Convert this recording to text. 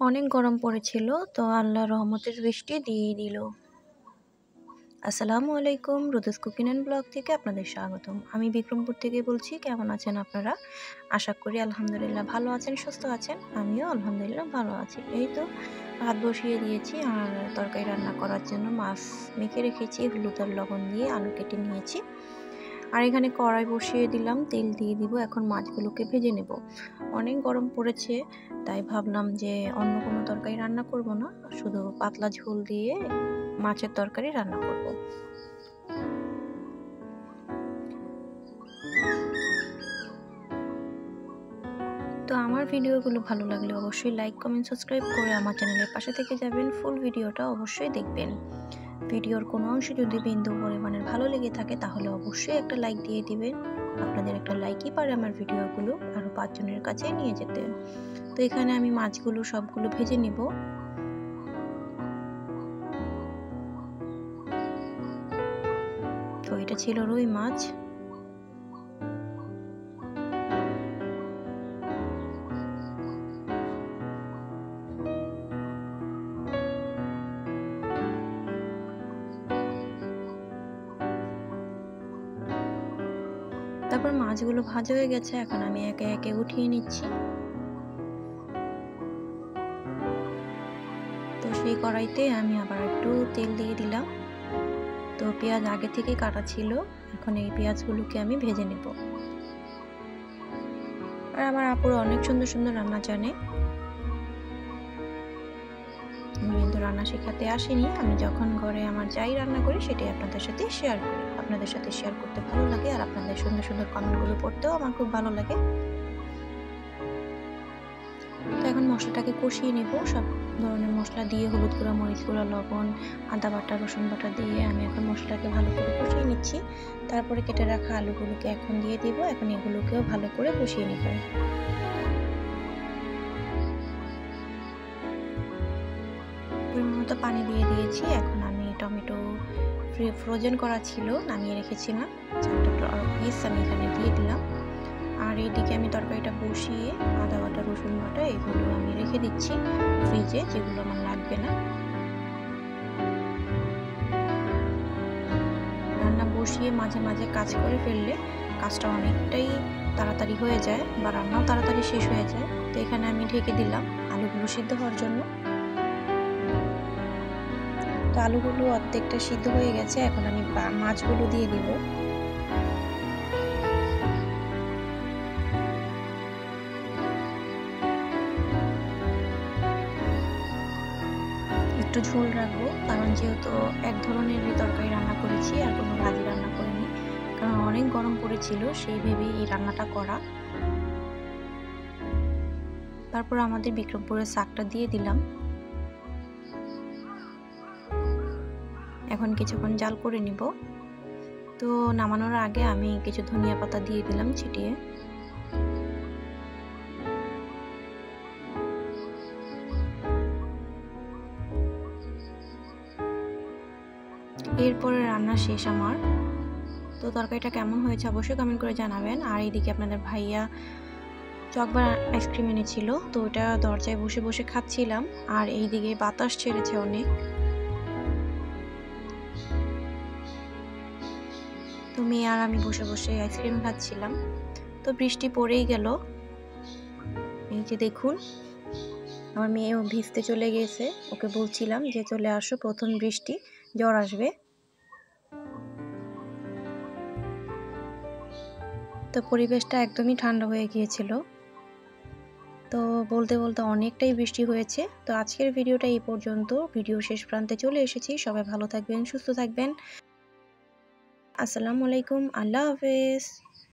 অনেক গরম পড়েছিল, তো আল্লাহর রহমতের বৃষ্টি দিয়েই দিল। আসসালামু আলাইকুম, রুদাস কুকিং অ্যান্ড ব্লগ থেকে আপনাদের স্বাগতম। আমি বিক্রমপুর থেকে বলছি। কেমন আছেন আপনারা? আশা করি আলহামদুলিল্লাহ ভালো আছেন, সুস্থ আছেন। আমিও আলহামদুলিল্লাহ ভালো আছি। এই তো ভাত বসিয়ে দিয়েছি, আর তরকারি রান্না করার জন্য মাছ মেখে রেখেছি, হলুদ আর লবণ দিয়ে আলু কেটে নিয়েছি। আর এখানে কড়াই বসিয়ে দিলাম, তেল দিয়ে দিব। এখন মাছগুলোকে ভেজে নেব। অনেক গরম পড়েছে, তাই ভাবলাম যে অন্য কোনো তরকারি রান্না করব না, শুধু পাতলা ঝোল দিয়ে মাছের তরকারি রান্না করব। তো আমার ভিডিওগুলো ভালো লাগলে অবশ্যই লাইক, কমেন্ট, সাবস্ক্রাইব করে আমার চ্যানেলের পাশে থেকে যাবেন। ফুল ভিডিওটা অবশ্যই দেখবেন। ভিডিওর কোনো অংশ যদি বিন্দু পরিমাণের ভালো লেগে থাকে তাহলে অবশ্যই একটা লাইক দিয়ে দিবেন। আপনাদের একটা লাইকই পারে আমার ভিডিওগুলো আরও 5 জনের কাছে নিয়ে যেতে। তো এখানে আমি মাছগুলো সবগুলো ভেজে নিব। তো এটা ছিল রুই মাছ। তারপর মাছগুলো ভাজা হয়ে গেছে, এখন আমি একে একে উঠিয়ে নিচ্ছি। তো সেই কড়াইতে আমি আবার একটু তেল দিয়ে দিলাম। তো পেঁয়াজ আগে থেকে কাটা ছিল, এখন এই পেঁয়াজগুলোকে আমি ভেজে নেব। আর আমার আপুরা অনেক সুন্দর সুন্দর রান্না জানে। আমি কিন্তু রান্না শেখাতে আসিনি, আমি যখন ঘরে আমার যাই রান্না করি সেটাই আপনাদের সাথে শেয়ার করি। আপনাদের সাথে শেয়ার করতে ভালো লাগে, আর আপনাদের সুন্দর সুন্দর কমেন্টগুলো পড়তেও আমার খুব ভালো লাগে। তো এখন মশলাটাকে কষিয়ে নেব। সব ধরনের মশলা দিয়ে, হলুদ গুঁড়া, মরিচ গুঁড়া, লবণ, আদা বাটা, রসুন বাটা দিয়ে আমি এখন মশলাটাকে ভালো করে কষিয়ে নিচ্ছি। তারপরে কেটে রাখা আলুগুলোকে এখন দিয়ে দিব। এখন এগুলোকেও ভালো করে কষিয়ে নেব। পরিমাণ মতো পানি দিয়ে দিয়েছি। এখন আমি টমেটো ফ্রোজেন করা ছিল, নামিয়ে রেখেছিলাম, 4টা পিস আমি এখানে দিয়ে দিলাম। আর এইদিকে আমি তরকারিটা বসিয়ে আদা বাটা, রসুন বাটা এগুলো আমি রেখে দিচ্ছি ফ্রিজে, যেগুলো আমার লাগবে না। রান্না বসিয়ে মাঝে মাঝে কাজ করে ফেললে কাজটা অনেকটাই তাড়াতাড়ি হয়ে যায়, বা রান্নাও তাড়াতাড়ি শেষ হয়ে যায়। তো এখানে আমি ঢেকে দিলাম আলুগুলো সিদ্ধ হওয়ার জন্য। তো আলুগুলো অর্ধেকটা সিদ্ধ হয়ে গেছে, এখন আমি মাছগুলো দিয়ে দিব। একটু ঝোল রাখবো, কারণ যেহেতু এক ধরনেরই তরকারি রান্না করেছি, আর কোনো ভাজি রান্না করিনি, কারণ অনেক গরম পড়েছিল, সেই ভেবেই এই রান্নাটা করা। তারপর আমাদের বিক্রমপুরের শাকটা দিয়ে দিলাম। এখন কিছুক্ষণ জাল করে নিব। তো নামানোর আগে আমি কিছু ধনিয়া পাতা দিয়ে দিলাম ছিটিয়ে। এরপরে রান্না শেষ আমার। তো তরকারিটা কেমন হয়েছে অবশ্যই কমেন্ট করে জানাবেন। আর এইদিকে আপনাদের ভাইয়া চকবার আইসক্রিম এনেছিল, তো ওটা দরজায় বসে বসে খাচ্ছিলাম। আর এইদিকে বাতাস ছেড়েছে অনেক, তো মেয়ে আর আমি বসে বসে আইসক্রিম খাচ্ছিলাম। তো বৃষ্টি পড়েই গেল। এই যে দেখুন, আমার মেয়েও ভিজতে চলে গেছে। ওকে বলছিলাম যে চলে আসো, প্রথম বৃষ্টি, জ্বর আসবে। তো পরিবেশটা একদমই ঠান্ডা হয়ে গিয়েছিল। তো বলতে বলতে অনেকটাই বৃষ্টি হয়েছে। তো আজকের ভিডিওটা এই পর্যন্ত। ভিডিও শেষ প্রান্তে চলে এসেছি। সবাই ভালো থাকবেন, সুস্থ থাকবেন। আসসালামু আলাইকুম, আল্লাহ হাফেজ।